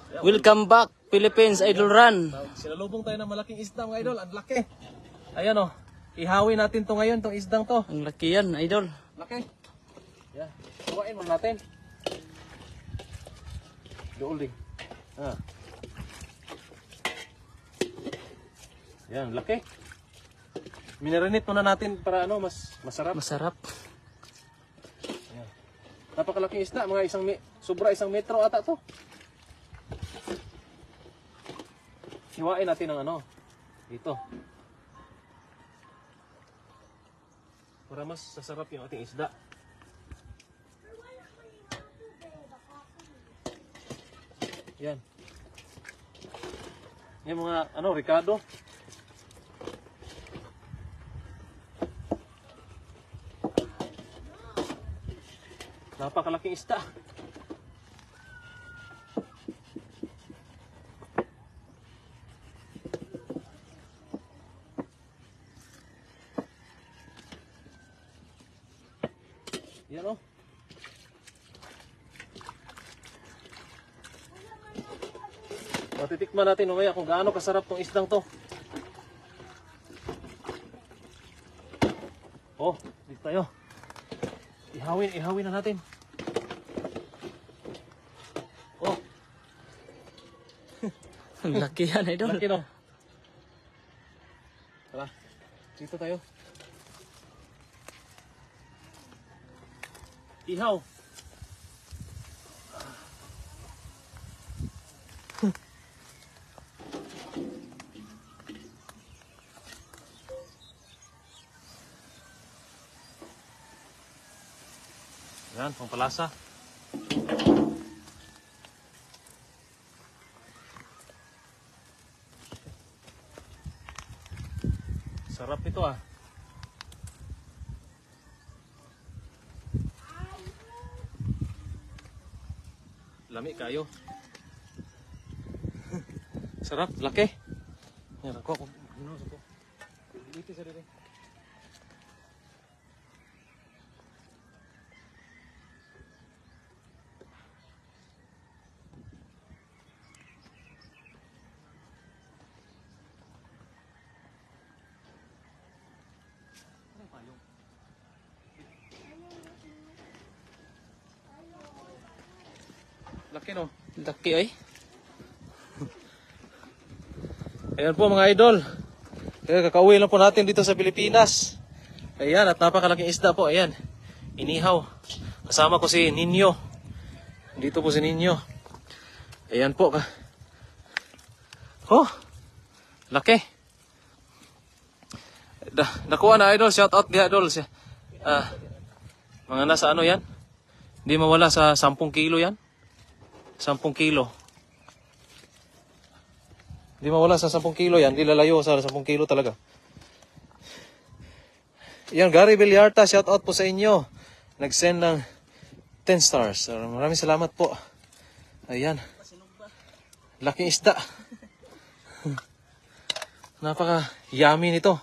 Welcome back, Philippines Idol Run. Sinalubong tayo ng malaking isda mga idol. Ang laki. Ayan o. Ihawin natin to ngayon, tong isdang to. Ang laki yan, Idol. Laki. Yan. Kuhain mo natin. Dool din. Yan, laki. Minarinate muna natin para ano, mas masarap. Masarap. Yan. Napakalaking isda, mga sobra 1 metro ata to. Hiwain natin ng ano, dito. Para mas sasarap yung ating isda. Yan. Yung mga ano, Ricardo. Napakalaking isda. Yan o. Matitikman natin mamaya kung gaano kasarap tong isdang to. Oh, dito tayo. Ihawin na natin. Oh. Ang laki yan, Idol. Laki no. Tara, dito tayo. Ihaw. Yan, pampalasa. Sarap ito ah. Lami kayo. Sarap, laki. Yan ako. Dito sa dito. Laki no. Laki ay. Ayan po mga idol. Kakauwi lang po natin dito sa Pilipinas. Ayan, at napakalaking isda po. Ayan, inihaw. Kasama ko si Ninyo. Dito po si Ninyo. Ayan po. Oh, laki. Nakuha na idol. Shout out di idol. Mga nasa ano yan? Hindi mawala sa 10 kilo yan. 10 kilo. Hindi mawala sa 10 kilo yan. Hindi lalayo sa 10 kilo talaga. Yan, Gary Villarta, shout out po sa inyo. Nag-send ng 10 stars. Maraming salamat po. Ayan. Laking isda. Napaka yummy nito.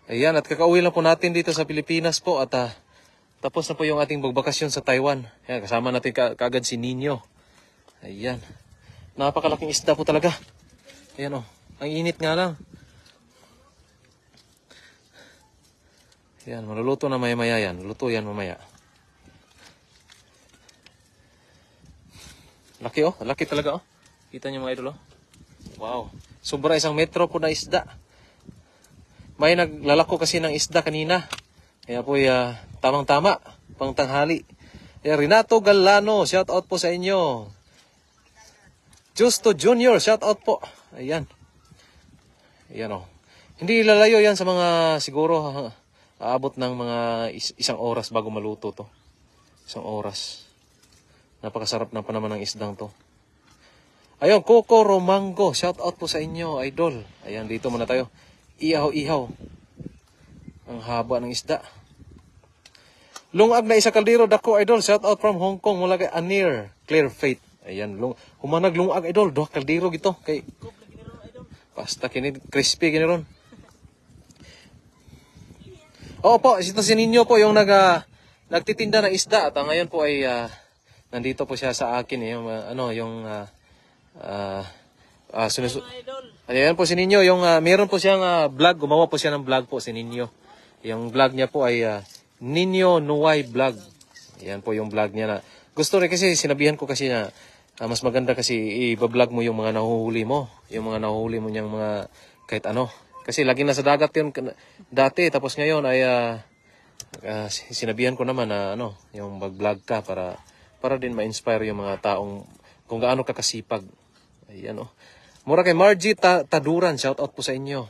Ayan, at kakauwi lang po natin dito sa Pilipinas po. At tapos na po yung ating magbakasyon sa Taiwan. Ayan, kasama natin kaagad si Ninyo. Ayan. Napakalaking isda po talaga. Ayan o. Ang init nga lang. Ayan, maluluto na maya-maya yan. Luto yan mamaya. Laki oh. Laki talaga oh. Kita niyo mga idol oh. Wow. Sobra 1 metro po na isda. May naglalako kasi ng isda kanina. Kaya po tamang-tama. Pang tanghali. Renato Galano, shout out po sa inyo. Justo Junior, shout out po. Ayan. Ayan o. Hindi lalayo yan sa mga siguro aabot ng mga 1 oras bago maluto to. 1 oras. Napakasarap na pa naman ng isdang to. Ayun, Coco Romango, shout out po sa inyo, idol. Ayan, dito muna tayo. Ihaw-ihaw. Ang haba ng isda. Lungag na isa kaldero dako, idol. Shout out from Hong Kong mula kay Anir Clear Faith. Ayan, humanag lungag idol, 2 kaldero gito kay pasta kini crispy kini ron. Oo po, ito si Ninyo po yung nagtitinda ng isda at ngayon po ay nandito po siya sa akin yung Ayan po si Ninyo, yung meron po siyang vlog, gumawa po siya ng vlog po si Ninyo. Yung vlog niya po ay Ninyo Nuway Vlog. Ayan po yung vlog niya na. Gusto rin kasi sinabihan ko kasi na mas maganda kasi i-vlog mo yung mga nahuhuli mo, yung mga nahuhuli mo niyang mga kahit ano. Kasi lagi nasa dagat yun dati, tapos ngayon ay sinabihan ko naman na yung mag-vlog ka para din ma-inspire yung mga taong kung gaano ka kasipag. Ayan Mura kay Margie Taduran, shout out po sa inyo.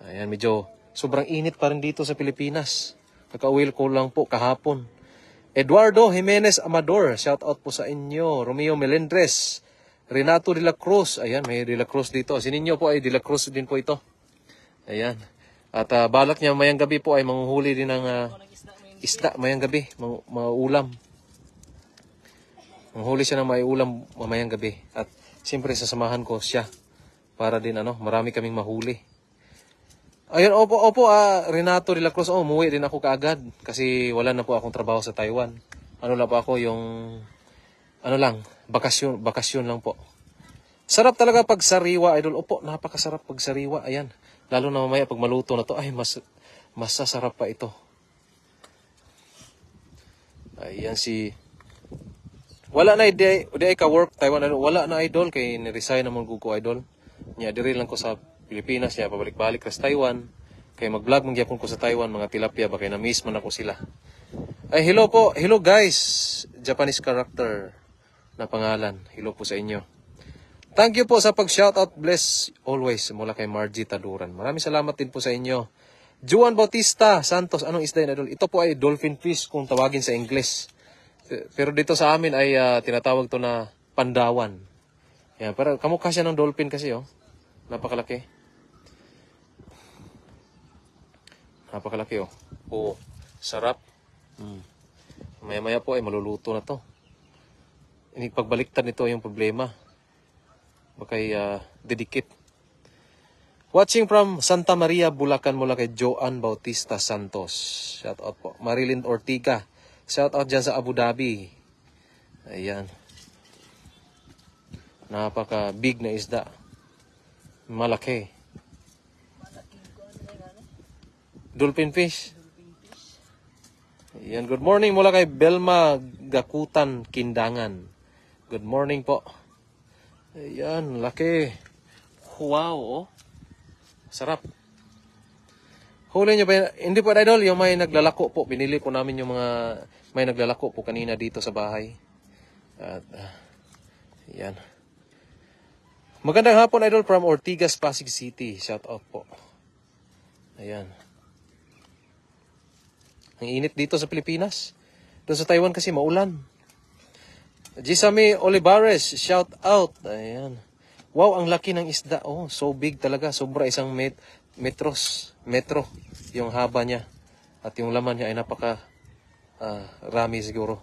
Ayan, medyo sobrang init pa rin dito sa Pilipinas. Kakauwi ko lang po kahapon. Eduardo Jimenez Amador, shout out po sa inyo. Romeo Melendres, Renato de la Cruz, ayan, may de la Cruz dito. Si Ninyo po ay de la Cruz din po ito. Ayan. At balak niya mayang gabi po ay manghuhuli din ng isda mayang gabi, mga ulam. Manghuli siya ng may ulam mamayang gabi. At siyempre sasamahan ko siya para din marami kaming mahuli. Ayun, opo, Renato de la Cruz, umuwi din ako kaagad kasi wala na po akong trabaho sa Taiwan. Lang po ako yung bakasyon lang po. Sarap talaga pag sariwa, idol. Opo, napakasarap pag sariwa. Ayan. Lalo na mamaya pag maluto na to, ay mas sasarap pa ito. Ayan wala na di ka work Taiwan, wala na idol kay ni-resign naman ko idol. Nya diri lang ko sa Pilipinas, ya pabalik-balik sa Taiwan. Kay mag-vlog man gyapon ko sa Taiwan, mga tilapia ba kay na-miss man ako sila. Ay hello po, hello guys. Japanese character na pangalan. Hello po sa inyo. Thank you po sa pag-shoutout. Bless always mula kay Margie Taduran. Maraming salamat din po sa inyo. Juan Bautista Santos, anong isda yun, idol? Ito po ay dolphin fish kung tawagin sa English. Pero dito sa amin ay tinatawag to na pandawan. Yan, pero kamukha siya ng dolphin kasi Napakalaki. Napakalaki sarap. Maya-maya po ay maluluto na to. Pagbaliktad nito yung problema. Bakay didikit. Watching from Santa Maria, Bulacan mula kay Joan Bautista Santos. Shout out po. Marilyn Ortiga. Shout out dyan sa Abu Dhabi. Ayan. Napaka big na isda. Malaki. Dolphin fish. Ayan. Good morning mula kay Belma Gakutan, Kindangan. Good morning po. Ayan, laki. Wow, sarap. Huli nyo ba yun? Hindi po, idol, yung may naglalako po. Binili po namin yung mga may naglalako po kanina dito sa bahay. At, yan. Magandang hapon, idol, from Ortigas, Pasig City. Shout out po. Ayan. Ang init dito sa Pilipinas. Doon sa Taiwan kasi maulan. Gisame Olivares, shout out. Ayan. Wow, ang laki ng isda. So big talaga. Sobra isang metro yung haba niya. At yung laman niya ay napaka rami siguro.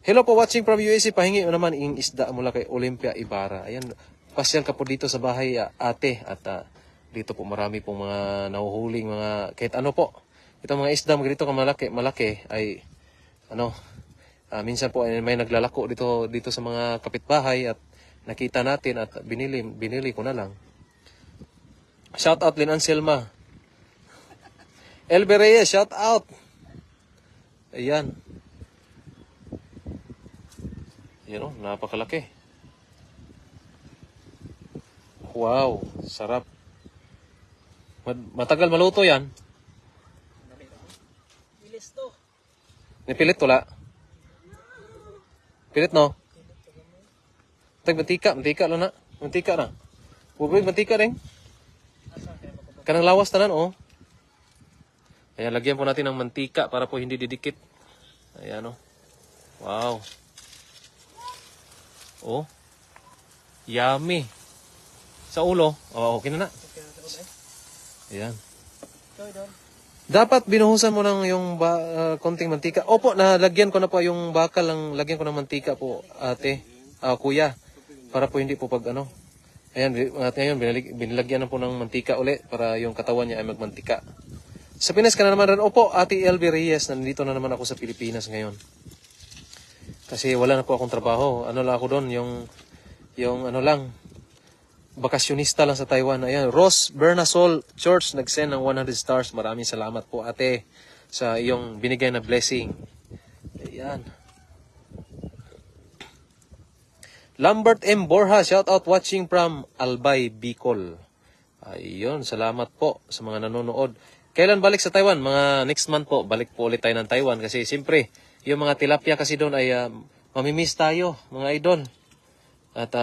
Hello po, watching from USA. Pahingi naman yung isda mula kay Olympia Ibarra. Ayan, pasyal ka po dito sa bahay, ate. At dito po marami pong mga nahuhuling mga kahit ano po. Itong mga isda ganito malaki ay minsan po ay may naglalako dito sa mga kapitbahay at nakita natin at binili ko na lang. Shout out Lin Anselma. Elbe Reyes, shout out. Ayan. Yan napakalaki. Wow, sarap. Matagal maluto yan. Pilis to. Nipilit tula. Pilit no? Mantika lang na. Mantika na. Bubig mantika rin. Kanang lawas tanan Ayan, lagyan po natin ng mantika para po hindi didikit. Ayan Wow. Yummy. Sa ulo. Okay na. Ayan. Dapat binuhusan mo ng yung konting mantika. Opo, nalagyan ko na po yung bakal lagyan ko ng mantika po, ate, kuya. Para po hindi po pag Ayan, ngayon binilagyan na po ng mantika uli para yung katawan niya ay magmantika. Sa Pinas ka na naman rin. Opo, Ate LB Reyes, nandito na naman ako sa Pilipinas ngayon. Kasi wala na po akong trabaho. Ano lang ako doon, yung ano lang, bakasyonista lang sa Taiwan. Ayan, Ross Bernasol Church nag-send ng 100 stars. Maraming salamat po ate sa iyong binigay na blessing. Ayan. Lambert M. Borja, shout out watching from Albay, Bicol. Ayun, salamat po sa mga nanonood. Kailan balik sa Taiwan? Mga next month po, balik po ulit tayo ng Taiwan. Kasi siyempre, yung mga tilapia kasi doon ay mamimiss tayo, mga idol. At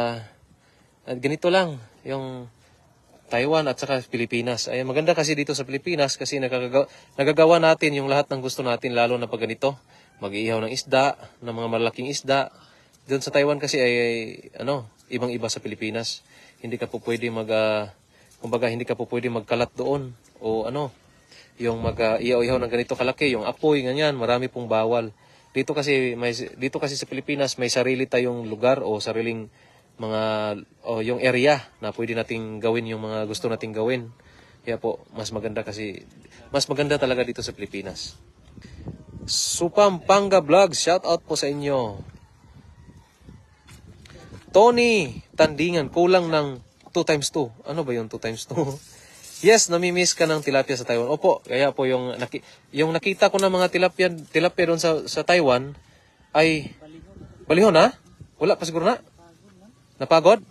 ganito lang, yung Taiwan at saka Pilipinas. Ay maganda kasi dito sa Pilipinas kasi nagagawa natin yung lahat ng gusto natin, lalo na pag ganito. Mag-iihaw ng isda, ng mga malaking isda. Doon sa Taiwan kasi ay ibang-iba sa Pilipinas. Hindi ka po pwede kumbaga hindi ka po pwede magkalat doon o yung mag-ihaw-ihaw ng ganito kalaki, yung apoy ganyan, marami pong bawal. Dito kasi sa Pilipinas may sarili tayong lugar o sariling yung area na pwede nating gawin yung mga gusto nating gawin. Kaya po mas maganda talaga dito sa Pilipinas. Supampanga Vlogs, shout out po sa inyo. Tony Tandingan, kulang ng 2x2. Ano ba yung 2x2? Yes, namimiss ka ng tilapia sa Taiwan. Opo, kaya po yung nakita ko ng mga tilapia doon sa Taiwan ay balihon ha? Wala pa siguro na? Napagod?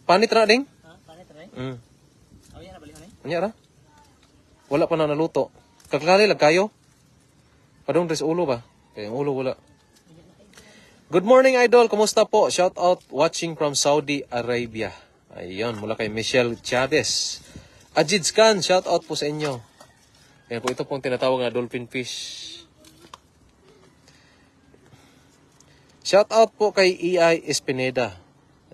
Panit na ding? Panit rin? Oh, yan na balihon eh. Anya ra? Wala pa na naluto. Kakali lang kayo? Padong tres ulo ba? Kaya yung ulo wala. Good morning, idol. Kumusta po? Shout out watching from Saudi Arabia. Ayun, mula kay Michelle Chavez. Ajid Khan, shout out po sa inyo. Ayan po, ito pong tinatawag na dolphin fish. Shout out po kay EI Espineda.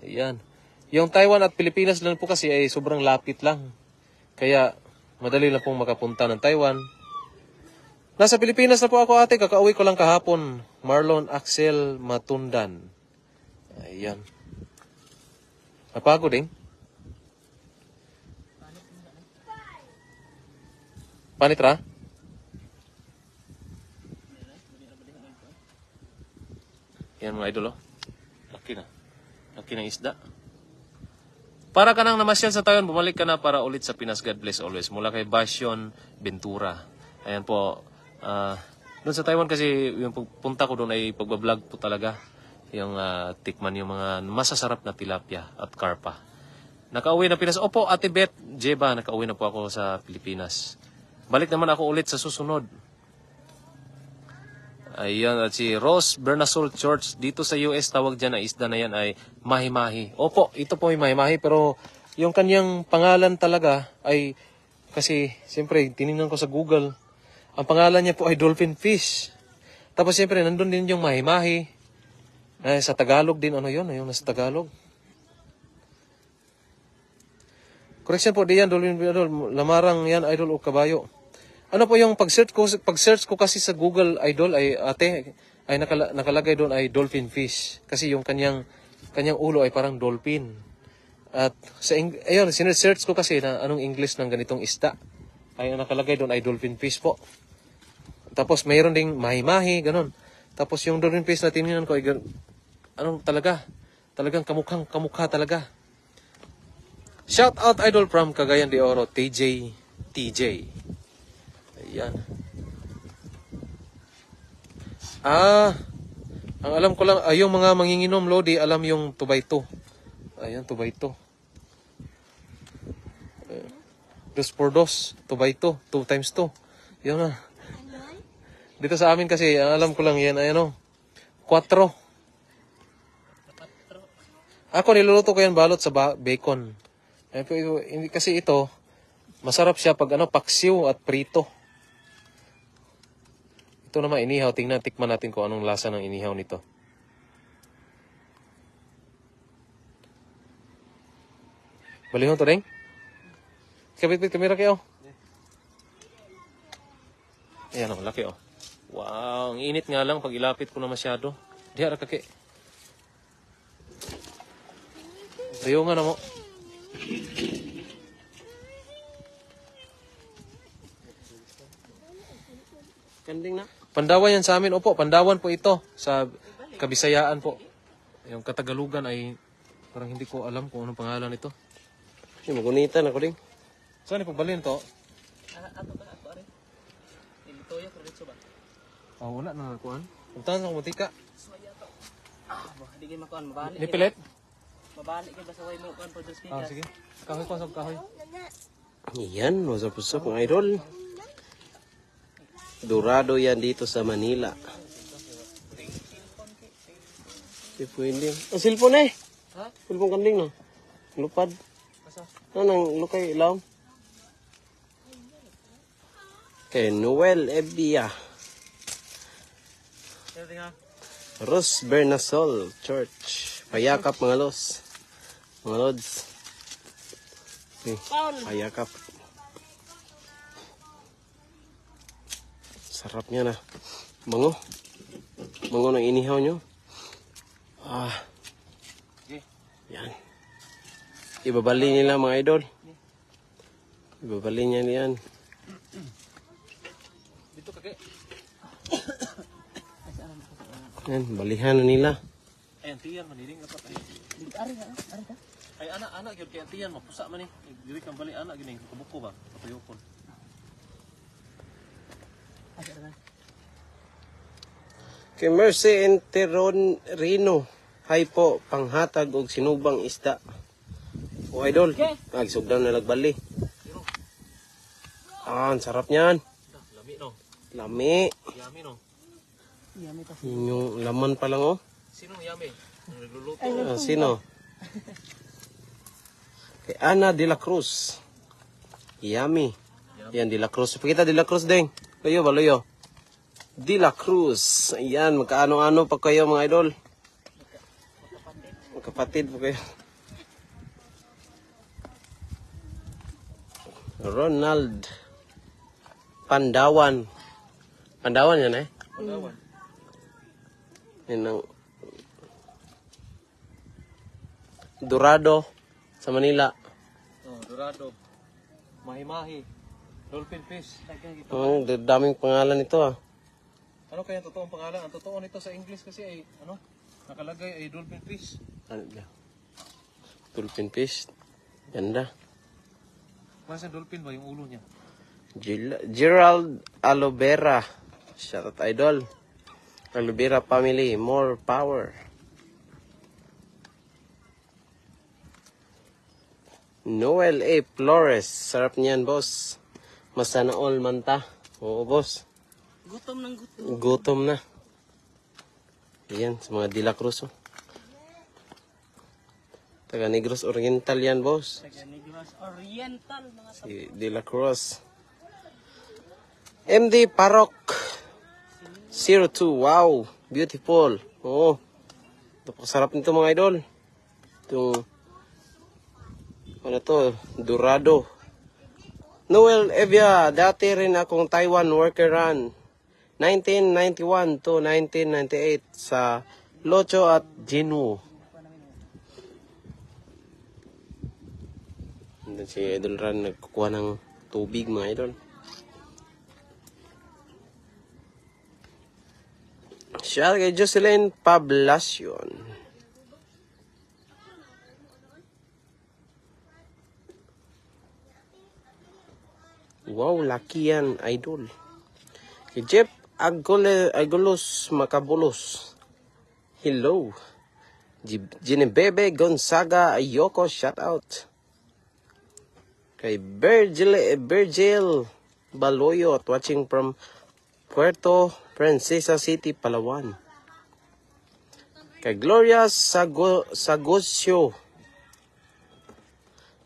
Ayan. Yung Taiwan at Pilipinas lang po kasi ay sobrang lapit lang. Kaya madali lang pong makapunta ng Taiwan. Nasa Pilipinas na po ako ate, kakauwi ko lang kahapon. Marlon Axel Matundan. Ayan. Napagod eh. Panitra? Yan mga idol oh. Laki na. Laki na isda. Para ka nang namasyal sa Taiwan, bumalik ka na para ulit sa Pinas. God bless always. Mula kay Bastion Ventura. Ayan po. Doon sa Taiwan kasi yung punta ko doon ay pagbablog po talaga. Yung tikman yung mga masasarap na tilapia at karpa. Nakauwi na Pinas. Opo, Ate Beth Jeba, nakauwi na po ako sa Pilipinas. Balik naman ako ulit sa susunod. Ayan, at si Ross Bernasol Church. Dito sa US, tawag dyan na isda na yan ay mahi-mahi. Opo, ito po ay mahi-mahi. Pero yung kanyang pangalan talaga ay, kasi siyempre, tinignan ko sa Google. Ang pangalan niya po ay dolphin fish. Tapos siyempre, nandun din yung mahi-mahi. Sa Tagalog din, yung nasa Tagalog. Correction po, di yan, dolphin fish, lamarang yan, idol o kabayo. Ano po yung pag-search ko kasi sa Google, idol, ay ate, ay nakalagay doon ay dolphin fish. Kasi yung kanyang ulo ay parang dolphin. At ayun, sinesearch ko kasi na anong English ng ganitong isda. Ay nakalagay doon ay dolphin fish po. Tapos mayroon ding mahi-mahi, ganun. Tapos yung dolphin fish na tinignan ko ay talagang kamukha talaga. Shout out idol from Cagayan de Oro, TJ. Ayan. Ang alam ko lang, yung mga manginginom, Lodi, alam yung 2x2. Ayan, 2x2. 2x2, 2x2, 2x2. Yun na. Dito sa amin kasi, alam ko lang yan, 4. Ako niluluto ko yan balot sa bacon. Kasi ito, masarap siya pag paksiw at prito. Ito naman inihaw, tikman natin kung anong lasa ng inihaw nito. Balihon to, Deng? Kapit-pit, kamera kayo. Ayan o, laki o. Wow, ang init nga lang pag ilapit ko na masyado. Di harap kaki. Ayaw nga na mo. Kanding na. Pandawan yan sa amin. Opo, Pandawan po ito. Sa Kabisayaan po. Yung Katagalugan ay parang hindi ko alam kung anong pangalan nito. Yung magunitan ako din. Saan ni pagbalin to? Ato ka ato ari. Ilitoya ko dito ba? Oh, wala na kuan. Puntahan sa kumatika. Di kay makuan mabalik. Nipilit? Mabalik kay basta way mo kuan for the Ah, speakers. sige. Kahoy ko sa kahoy. Yan, wasap-usap mga idol. Dorado yan dito sa Manila. Si pwede. Ang cellphone eh. Ha? Cellphone kanding no. Lupad. Asa? Ano nang lukay ilaw? Kay Noel Evia. Kaya tinga. Ros Bernasol Church. Payakap mga los. Mga lods. Payakap. Sarap niya na. Bango. Bango ng inihaw nyo. Ah. Yan. Ibabali nila mga idol. Ibabali niya yan. Dito kake. Yan, balihan na nila. Ay, antiyan maniring dapat ay. Ari ka. Ay anak gyud kay antiyan mapusa man ni. Diri kang bali anak gyud kabuko ba? Kapayopon. Asa na. Kay Mercy Rino. Hay po, panghatag og sinubang isda. O idol, nagsugdan na nagbali. Ah, ang sarap niyan. Lami no. Lami. Yummy no. Yami ta. Yun yung laman pa lang oh. Sino yummy? Ang nagluluto. Ah, sino? Kay Ana de la Cruz. Yummy. Yan, de la Cruz. Pakita de la Cruz ding. Loyo ba, loyo? De la Cruz. Ayan, magkaano-ano pa kayo mga idol. Magkapatid pa kayo. Ronald Pandawan. Pandawan yan eh. Pandawan. Yan ang Dorado sa Manila. Oh, Dorado. Mahi-mahi. Dolphin fish. Ang daming pangalan nito ah. Ano kaya ang totoong pangalan? Ang totoo nito sa English kasi ay ano? Nakalagay ay dolphin fish. Ano ba? Dolphin fish. Ganda. Masa dolphin ba yung ulo niya? Gerald Alovera. Shout out idol. Alovera family. More power. Noel A. Flores. Sarap niyan, boss. Masana all manta. Oo, boss. Gutom ng gutom. Gutom na. Ayan, sa mga De La Cruz. Oh. Taga Negros Oriental yan, boss. Taga Negros Oriental mga Si De La Cruz. MD Parok 02. Wow, beautiful. Oo. Napakasarap nito mga idol. Itong ano to, Dorado. Noel Evia, dati rin akong Taiwan worker run. 1991 to 1998 sa Locho at Jinwoo. Nandun si Idol Ran nagkukuha ng tubig mga idol. Siya kay Jocelyn Pablacion. Wow, laki yan, idol. Kay Jeff Agulos Makabulos. Hello. Ginebebe Gonzaga Ayoko, shout out. Kay Virgil Baloyo at watching from Puerto Princesa City, Palawan. Kay Gloria Sagosyo.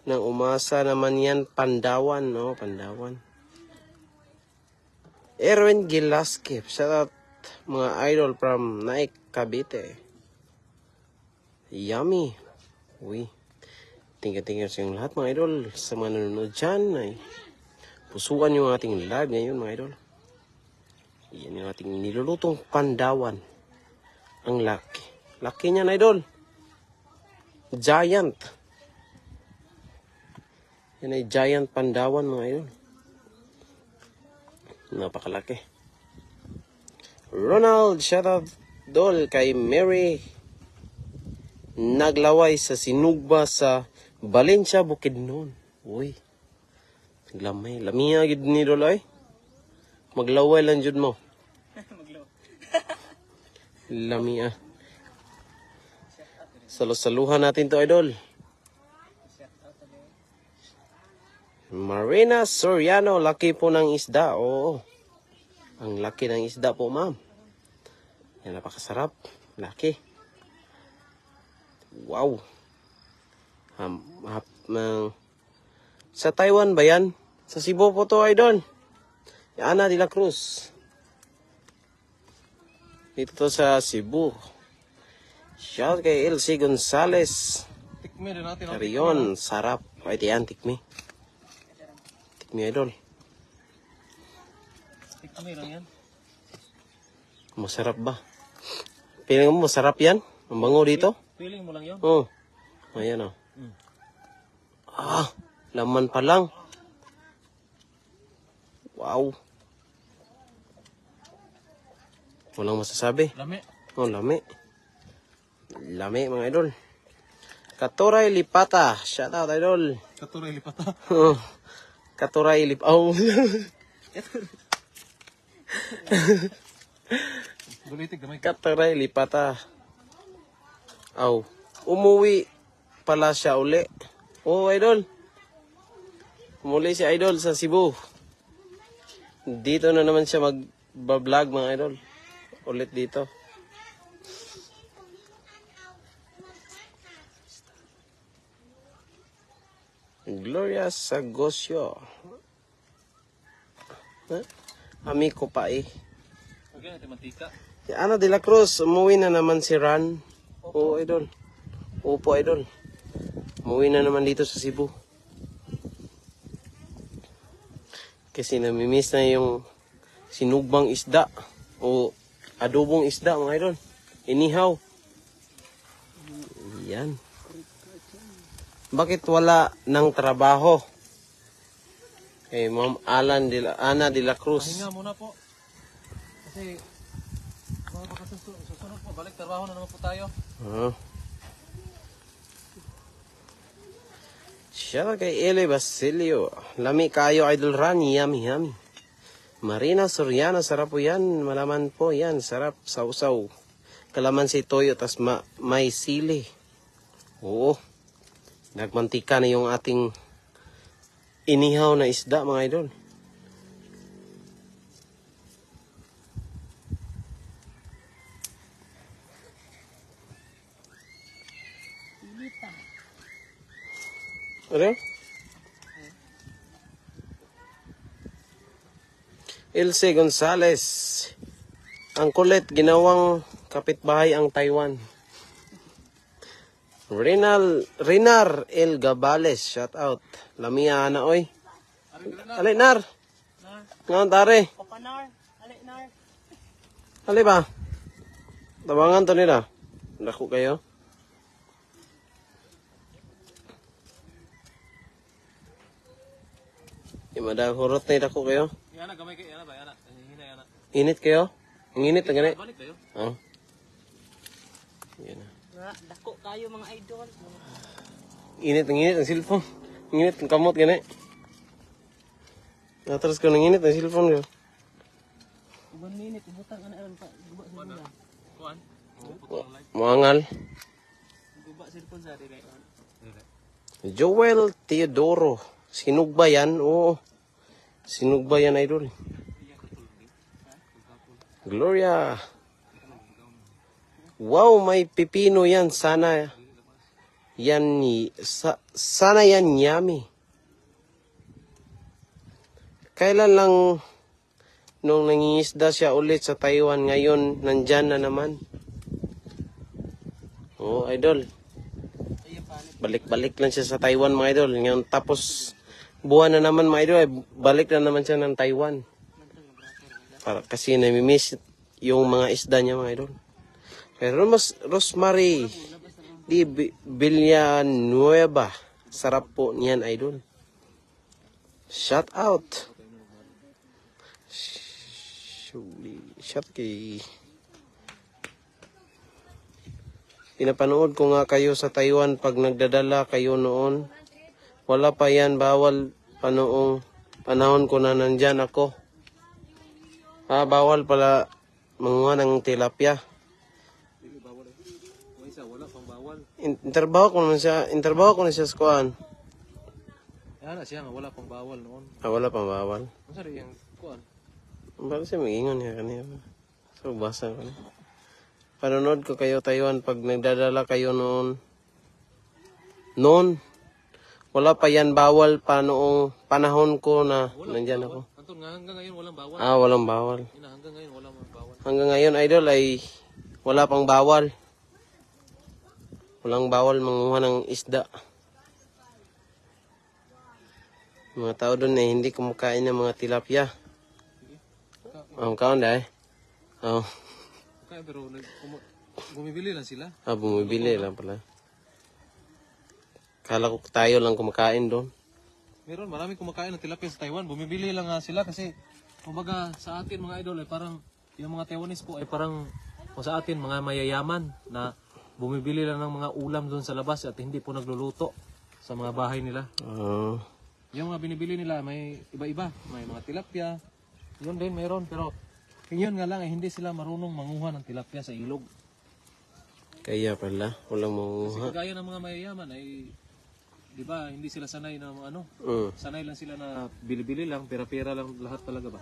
Nang umasa naman yan, Pandawan, no? Pandawan. Erwin Gilaskip. Shout out mga idol from Naik, Cavite. Yummy. Uy. Tingnan sa yung lahat mga idol. Sa mga nanonood dyan. Ay, pusuan yung ating live ngayon mga idol. Yan yung ating nilulutong Pandawan. Ang laki. Laki niyan idol. Giant. Yan ay giant Pandawan mga idol. Napakalaki. Ronald, shoutout dol kay Mary. Naglaway sa sinugba sa Valencia, Bukidnon. Uy, lamay. Lamiya gid ni dol ay. Maglaway lang jud mo. Maglaw. Lamiya. Saluhan natin to, idol. Marina Soriano, laki po ng isda. Oo. Ang laki ng isda po, ma'am. Yan, napakasarap. Laki. Wow. Sa Taiwan ba yan? Sa Cebu po to, idol. Ana de la Cruz. Dito to sa Cebu. Shout kay Elsie Gonzales. Tikmi din natin. Arion, sarap. Ay, tiyan, tikmi. Tikmi, idol. Tikmi lang yan. Masarap ba? Piling mo, masarap yan? Ang bango dito? Feeling mo lang yun. Oh. Ayan, oh. Ah, laman pa lang. Wow. Walang masasabi. Lami. Oh, lami. Lami, mga idol. Katuray Lipata. Shout out, idol. Katuray lipata. Oh. Katuray Lipata. Oh. Gulitig gamay. Katuray Lipata. Aw. Umuwi pala siya uli. Oh, idol. Umuli si idol sa Cebu. Dito na naman siya mag-vlog, mga idol. Ulit dito. Gloria Sagosyo. Amico pa eh. Okay, natin mantika. Si Ana de la Cruz, umuwi na naman si Ran. Oo, idol. Opo, idol. Umuwi na naman dito sa Cebu. Kasi namimiss na yung sinugbang isda o adobong isda, mga idol. Inihaw. Yan. Bakit wala ng trabaho? Kay Ma'am Ana de la Cruz. Pahinga muna po. Kasi mga susunod po, balik trabaho na naman po tayo. Siya kay Eli Basilio. Lami kayo, Idol Ran. Yummy, yummy. Marina Soriano, sarap po yan. Malaman po yan. Sarap, sausaw. Kalamansi toyo, tas may sili. Oo. Nagmantika na yung ating inihaw na isda, mga idol. Ano? Ilse Gonzales. Ang kulit, ginawang kapitbahay ang Taiwan. Rinar El Gabales, shout out. Lamia na oy. Ali nar. Ngon tare. Opanar. Alinar. Ali ba? Tabangan to nila. Dako kayo. Imadag hurot na dako kayo. Yana, gamay kayo. Yana ba? Yana. Hina, yana. Init kayo? Ang init na gani. Balik tayo. Oh. Yan na. Dako kayo mga idol. Init ang cellphone. Init ang kamot gani. Natras ko ng init ang cellphone ko. 1 minute ibutang ana ron pa. Guba sa mula. Kuan. Mangal. Guba cellphone sa dire. Joel Teodoro. Sinugba yan? Oo. Sinugba yan, idol. Gloria. Wow, may pipino yan. Sana yan sana yan yummy. Kailan lang nung nangingisda siya ulit sa Taiwan, ngayon nandyan na naman. Oh, idol. Balik-balik lang siya sa Taiwan, mga idol. Ngayon, tapos buwan na naman, mga idol. Balik na naman siya ng Taiwan. Kasi namimiss yung mga isda niya, mga idol. Pero Rosemary di Villanueva. Sarap po niyan, idol. Shout out. Shot kay... Pinapanood ko nga kayo sa Taiwan pag nagdadala kayo noon. Wala pa yan, bawal pa noong panahon ko na nandyan ako. Bawal pala manguha ng tilapia. Dili bawal eh. May isa wala pang bawal. Interbaho ko na siya sa kuan. Yan na siya nga wala pang bawal noon. Wala pang bawal. Unsa rin yung kuan? Bakit siya mag-ingon niya kanina? So, basa ko na. Panonood ko kayo Taiwan pag nagdadala kayo noon. Noon. Wala pa yan bawal pa noong panahon ko na nandyan ako. Anton nga hanggang ngayon walang bawal. Walang bawal. Ina hanggang ngayon wala mang bawal. Hanggang ngayon, idol, ay wala pang bawal. Walang bawal manguha ng isda. Mga tao doon ay hindi kumakain ng mga tilapia. Kaon dahil. Kaya pero bumibili lang sila. Bumibili lang pala. Kala ko tayo lang kumakain doon. Meron marami kumakain ng tilapia sa Taiwan. Bumibili lang nga sila kasi kumbaga sa atin mga idol ay parang yung mga Taiwanese po ay parang o sa atin mga mayayaman na bumibili lang ng mga ulam doon sa labas at hindi po nagluluto sa mga bahay nila. Yung mga binibili nila may iba-iba. May mga tilapia. Yun din mayroon pero yun nga lang ay hindi sila marunong manguha ng tilapia sa ilog. Kaya pala, walang Kasi manguha. kagaya ng mga mayayaman ay di ba hindi sila sanay na ano. Sanay lang sila na bili-bili lang, pera-pera lang lahat talaga ba.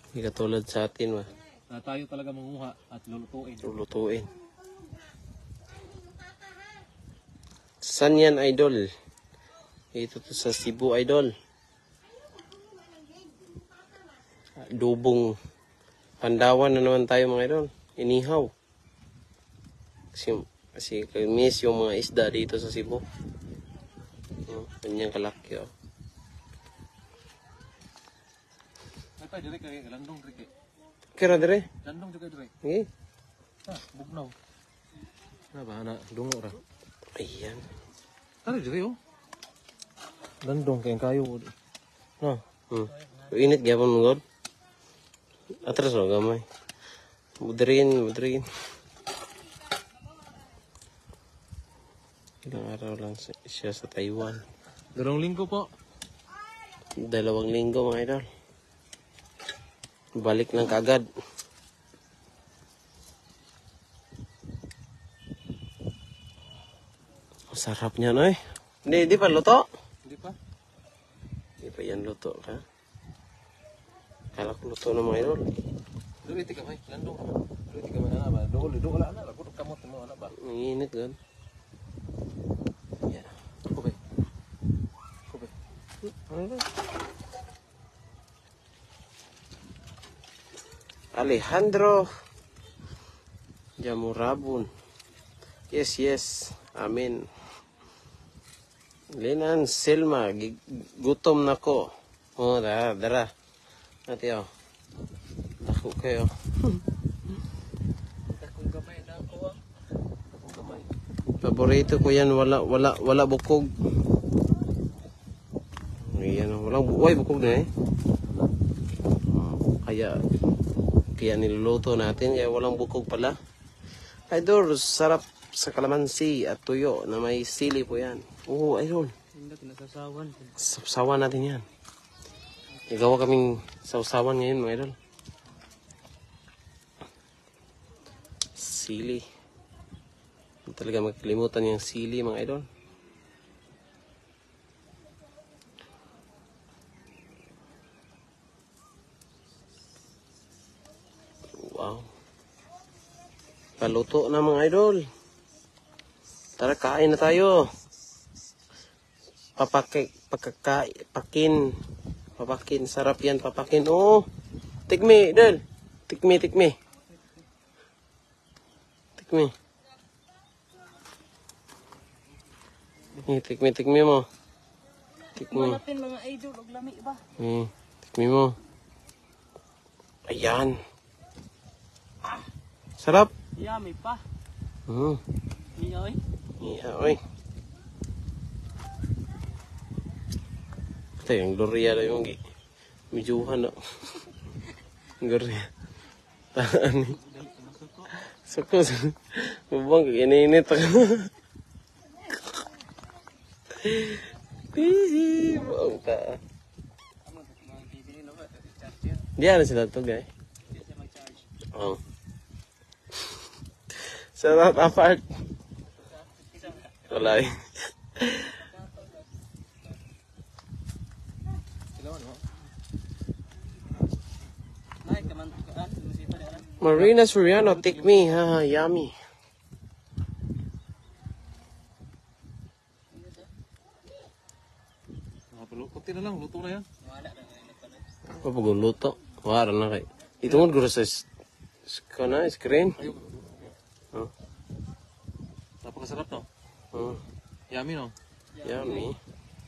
Hindi katulad sa atin ba. Na tayo talaga manguha at lulutuin. Lulutuin. Saan yan, idol? Ito to sa Cebu, idol. Dubong Pandawan na naman tayo mga idol. Inihaw. Kasi miss yung mga isda dito sa Cebu. Kanyang kalaki oh. Ay pa dire kay landong dire. Kira dire? Landong juga dire. Okay. Bugnaw. Na ba na dungo ra. Ayan. Tara dire oh. Landong kay kayo. No. Init gyapon mo god. Atras o gamay. Budrin. Ilang araw lang siya sa Taiwan. 2 linggo po. 2 linggo mga idol. Balik lang kagad. Sarap niya no eh. Hindi pa luto. Hindi pa. Hindi pa yan luto ka. Kala ko luto na mga idol. Dili ti kamay, landong ka. Dili ti kamay na ba? Dool ala na, lagot kamot mo ana ba. Nanginit gan. Yan. Kobe. Alejandro Jamurabun. Yes. Amen. Linan Selma, gutom na ko. Dara. Ati oh. Ako kayo. Akong gamay na ako. Akong gamay. Paborito ko yan, wala bukog. Ayan, walang bukog na eh. Kaya niluluto natin, kaya walang bukog pala. Idol, sarap sa kalamansi at tuyo na may sili po yan. Idol. Hindi ko nasasawan. Sausawan natin yan. Nagawa kaming sausawan ngayon, mga idol. Sili. Hindi talaga magkalimutan yung sili, mga idol. Wow. Paluto na, mga idol. Tara, kain na tayo. Papakin, sarap yan, papakin. Oh, tikmi, Del. Tikmi. Tikmi mo. Malapin mga idol, og lami ba? Tikmi mo. Ayan. Sarap. Yummy pa. Iyoy. Oy. Ito yung Gloria na yung mijuhan na. Gloria. Suko. Bubong, ininit ako. Bong ta. Diyan na sila to, guys. Oh. Sarap apart. Wala eh. Marina Soriano, take me. Ha, yummy. Kunti na lang, luto na yan. Papaguluto. Wala na kay. Itungod ko sa screen. Ayun. Oh. Napakasarap no? Oh. Yummy no? Yummy.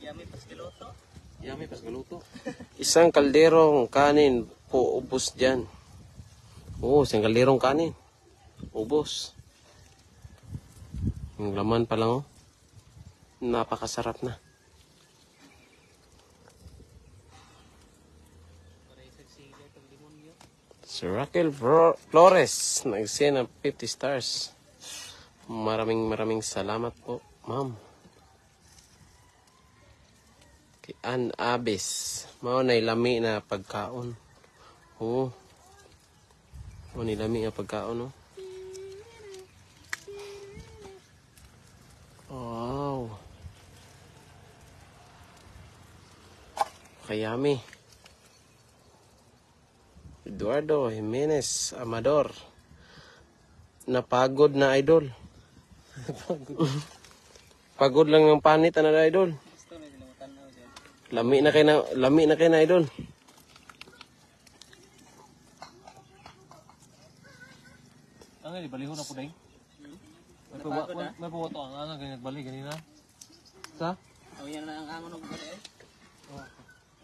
Yummy paskiloto. Yummy, pas galuto. Isang kalderong kanin po ubos dyan. Oo, isang kalderong kanin. Ubos. Yung laman pa lang oh. Napakasarap na. Si Raquel Flores, nag-send ng 50 stars. Maraming salamat po, ma'am. Kay Ann Abes, mao na lami na pagkaon. Oo. Mao ni lami na pagkaon, oh. Wow. Kayami. Eduardo Jimenez Amador. Napagod na idol. Pagod lang ang panit na idol. Lami na kayo na idol. Ang nga, baliho na po dahil. May puwato ang nga, ganyan nagbali, ganyan na. Sa? Oh, yan na ang amon ng bali eh.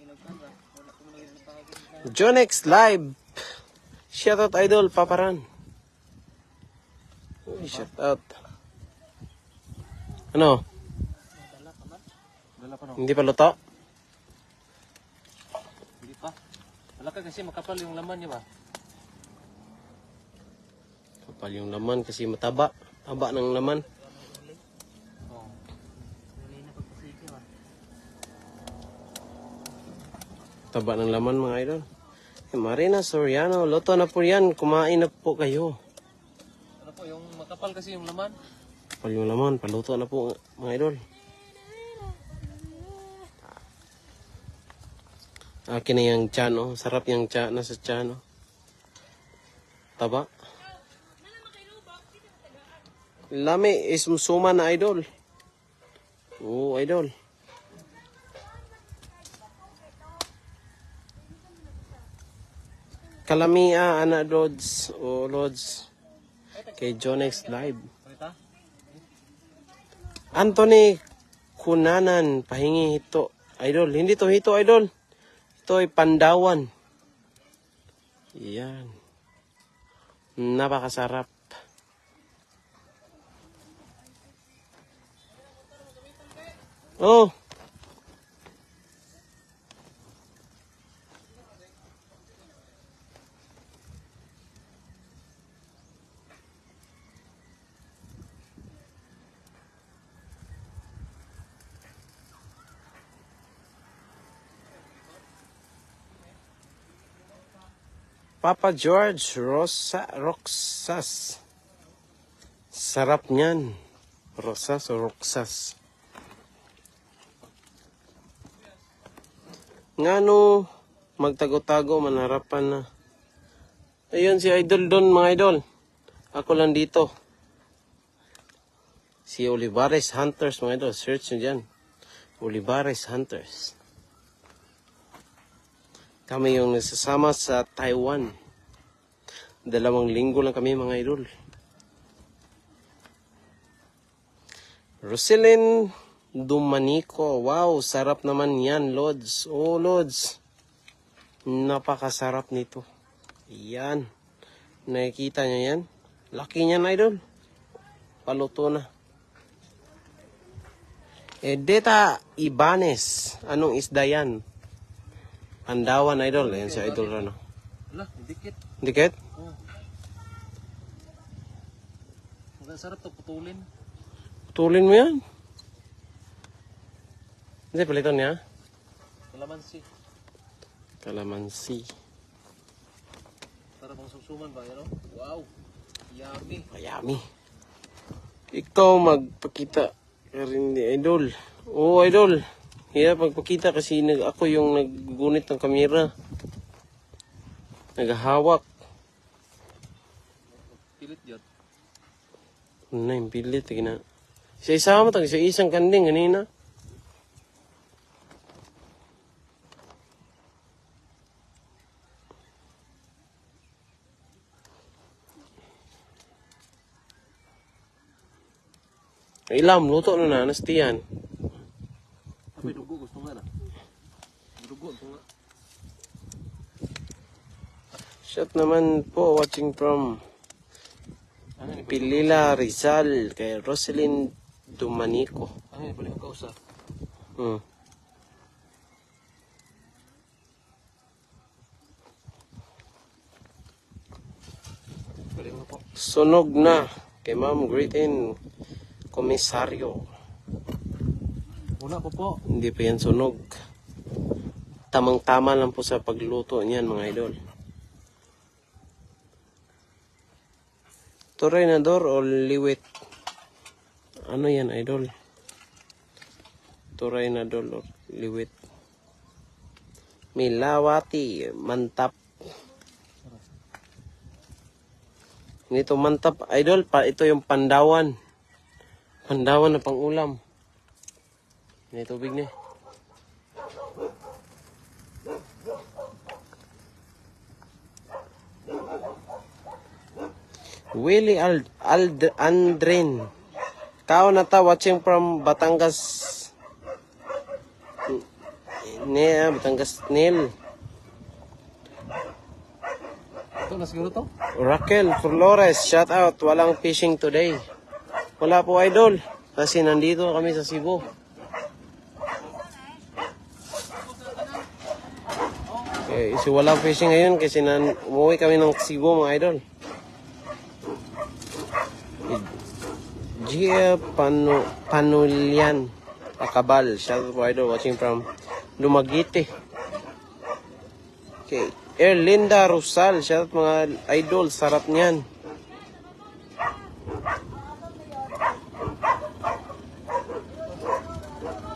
Inagpan ba? Wala ko muna yung napakagin. Jonex Live. Shoutout idol, paparan. Uy, shoutout. Ano? Dala pa no? Hindi pa luto? Hindi pa. Wala ka kasi makapal yung laman niya ba? Kapal yung laman kasi mataba. Taba ng laman. Oo. Huli na pagpasiki ba? Taba ng laman mga idol. Marina Soriano, luto na po yan. Kumain na po kayo. Ano po, yung makapal kasi yung laman. Kapal yung laman, paluto na po mga idol. Akin na yung tiyan, oh. Sarap yung tiyan, nasa tiyan, oh. Taba. Lami is musuma na idol. Oo, idol. Kalamia, ana Lods, o Lods. Kay Jonex Live. Pakita? Anthony Kunanan, pahingi hito. Idol, hindi to hito, idol. Ito ay pandawan. Yan. Napakasarap. Oh. Papa George Roxas. Sarap niyan. Rosas o Roxas. Ngano magtago-tago manharapan na. Ayun si Idol doon mga idol. Ako lang dito. Si Olivares Hunters mga idol. Search nyo dyan. Olivares Hunters. Kami yung nasasama sa Taiwan. 2 linggo lang kami mga idol. Roselyn Dumanico. Wow, sarap naman yan, Lods. Oh, Lods. Napakasarap nito. Yan. Nakikita nyo yan? Laki niyan, idol. Paluto na. Edeta Ibanez. Anong isda yan? Pandawan, idol. Ayan si idol Rano. Wala, dikit. Dikit? Oo. Sarap to, putulin. Putulin mo yan. Hindi, palitan niya. Kalamansi. Kalamansi. Sarap ang susuman ba, yan o? Wow! Yummy! Mayami. Ikaw magpakita ka rin ni Idol. Oo, Idol. Hirap magpakita kasi ako yung naggunit ng kamera. Naghahawak. Pilit yun. Ano na yung pilit. Isa-isa mo tag isa-isang kanding kanina. Ilam, luto na nastiyan. Tapi dugo, gusto nga na. Dugo, gusto nga. Shot naman po, watching from Pilila Rizal kay Roselyn Dumanico. Ano yun, balik ko kausap. Balik mo po. Sunog na kay Ma'am Gritin Komisaryo. Una po po. Hindi pa yan sunog. Tamang-tama lang po sa pagluto niyan mga idol. Turinador o liwit? Ano yan idol? Turinador o liwit? Milawati, mantap. Nito mantap idol, ito yung pandawan. Pandawan na pang-ulam. May tubig na. Willie Andrin. Kao na ta watching from Batangas. Batangas Nil. Ito na siguro to? Raquel Flores, shout out. Walang fishing today. Wala po idol. Kasi nandito kami sa Cebu. So walang fishing ngayon kasi umuwi kami ng Cebu mga idol. Gia Panulian Akabal, shout out po idol watching from Dumaguete. Okay, Erlinda Rosal, shout out mga idol, sarap niyan.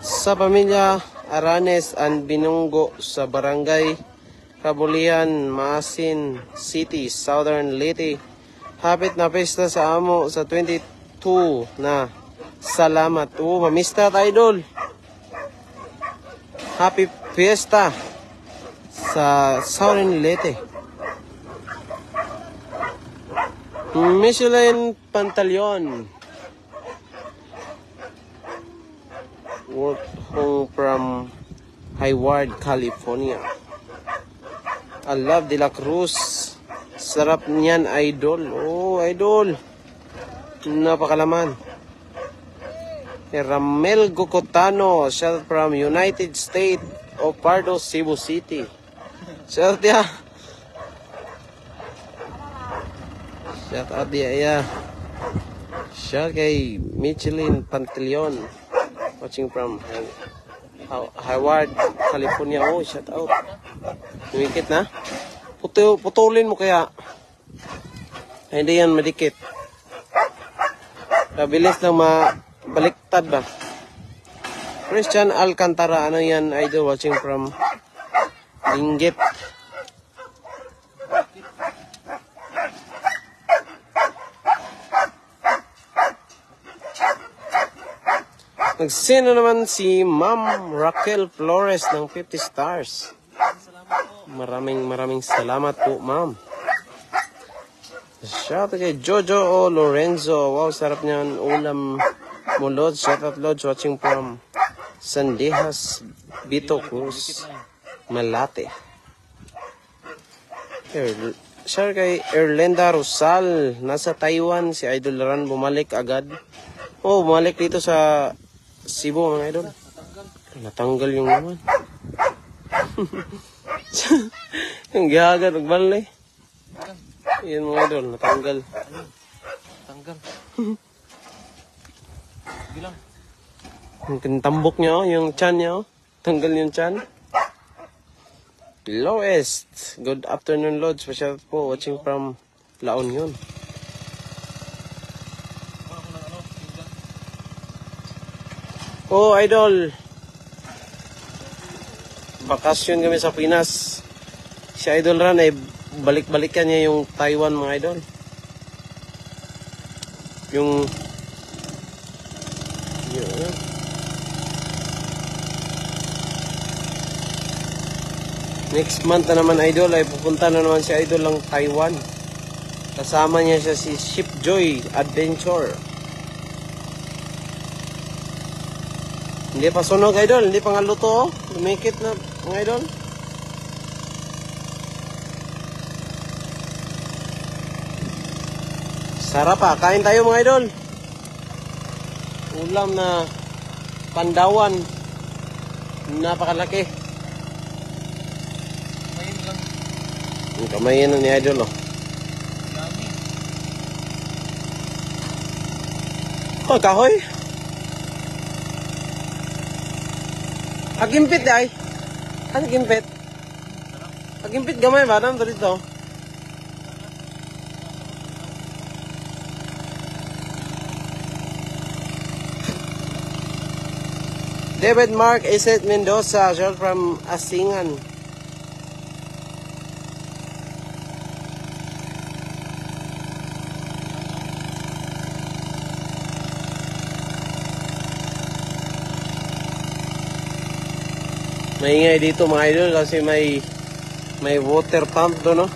Sa pamilya Aranes and Binunggo sa barangay Kabulian, Maasin City, Southern Leyte. Hapit na pesta sa amo sa 22 na. Salamat. Mamista at idol. Happy fiesta sa Southern Leyte. Michelin Pantaleon. Work home from Hayward, California. I love De La Cruz. Sarap niyan, idol. Oh, idol. Napakalaman. Ramel Gocotano. Shout out from United States of Pardo, Cebu City. Shout out ya. Shout out ya. Shout kay Michelin Pantaleon. Watching from Hayward, California. Oh, shout out. Dumikit na. Putulin mo kaya. Hindi yan madikit. Kabilis lang mabaliktad ba. Christian Alcantara. Ano yan, idol? Watching from Linggit. Nagsino naman si Ma'am Raquel Flores ng 50 stars. Maraming salamat po, ma'am. Shout out kay Jojo o Lorenzo. Wow, sarap niyan. Ulam mo, Lods. Shout out, Lods. Watching from Sandejas, Bito Cruz, Malate. Shout out kay Erlinda Rosal. Nasa Taiwan. Si Idol Ran bumalik agad. Oh, bumalik dito sa Cebu, mga idol. Natanggal yung naman. Yung gihagad, nagbalik. Yan mga idol, natanggal. Tanggal. Bilang. Yung tambok niya, oh, yung chan niya, oh. Tanggal yung chan. Lowest. Good afternoon, Lods. Pasyalat po, watching from La Union. Oh, idol. Bakasyon kami sa Pinas. Si Idol Ran ay balik-balikan niya yung Taiwan, mga idol. Yung next month na naman, idol, ay pupunta na naman si Idol ng Taiwan. Kasama niya siya si Shipjoy Adventure. Hindi pa sunog, idol. Hindi pa nga luto, oh. Lumikit na, mga idol. Sarap pa. Kain tayo, mga idol. Ulam na pandawan. Napakalaki. Mayin lang. Ang kamayin na ni idol, oh. Yummy. Oh, kahoy. Agimpit ay. Ano gimpit? Agimpit gamay ba? Ano dito? David Mark Iset Mendoza, short from Asingan. Maingay dito, mga idol, kasi may water pump doon, no?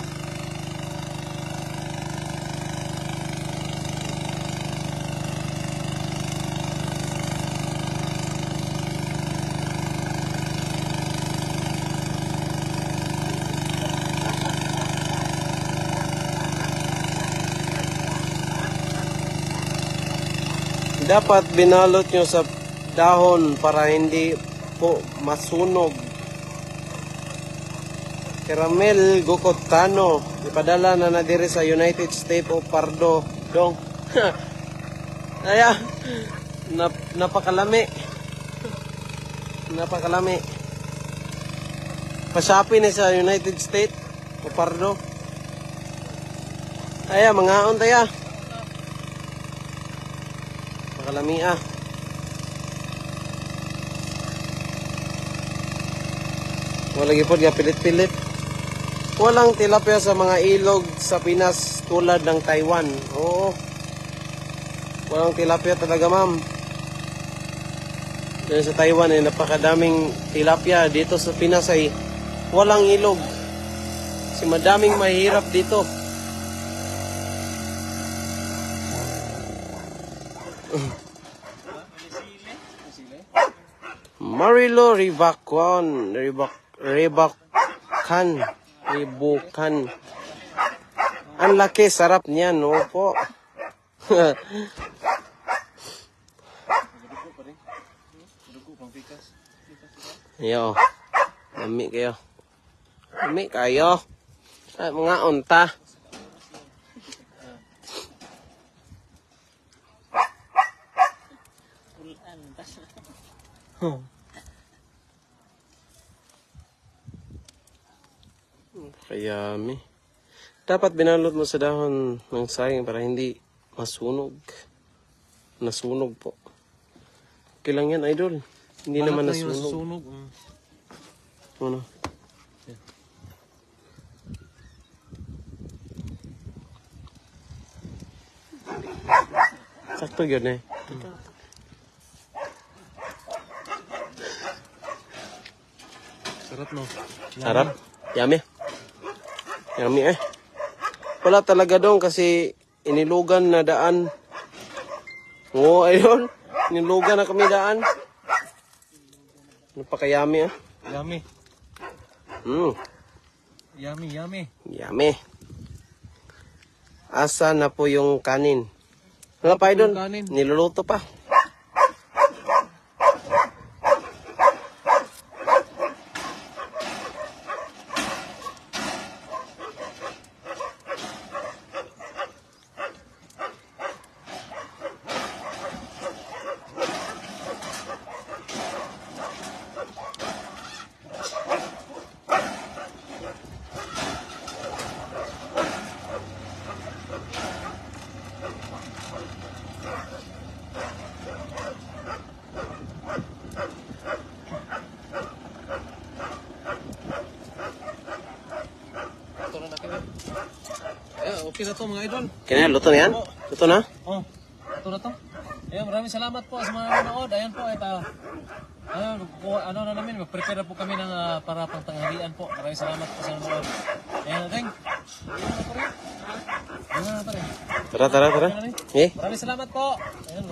Dapat binalot nyo sa dahon para hindi po masunog. Caramel Gokotano, ipadala na diri sa United States of Pardo dong. Aya, napakalami. Napakalami. Pasapi ni sa United States of Pardo. Aya, mangaon taya. Makalami ah. Wala gipod nga pilit-pilit. Walang tilapia sa mga ilog sa Pinas tulad ng Taiwan. Oo. Walang tilapia talaga, ma'am. Dahil sa Taiwan ay napakadaming tilapia. Dito sa Pinas ay walang ilog. Kasi madaming mahirap dito. Marilo Ribacan. Ribukan. Ang laki, sarap niyan, opo. Ayo. Lami kayo. Lami kayo. Ay, mga unta. Kayami. Dapat binalot mo sa dahon ng sayang para hindi masunog. Nasunog po. Okay lang yan, idol. Hindi naman nasunog. Sunog. Ano? Sakto yun eh. Sarap no. Sarap. Yummy. Yummy eh. Wala talaga doon kasi inilugan na daan. Oo, ayun. Inilugan na kami daan. Napakayami eh. Yummy. Yummy, yummy. Yummy. Asa na po yung kanin? Wala pa doon. Kanin. Niluluto pa. okay na to mga idol. Kaya luto na yan? Luto na? Oh, ito na to. Ayun, maraming salamat po sa mga nanonood. Ayan po, ayun, ano na namin, mag-prepare na po kami ng para pang tanghalian po. Maraming salamat po sa nanonood. Ayan, Teng. Ayan na pa rin. Tara. Eh? Maraming salamat po. Ayan,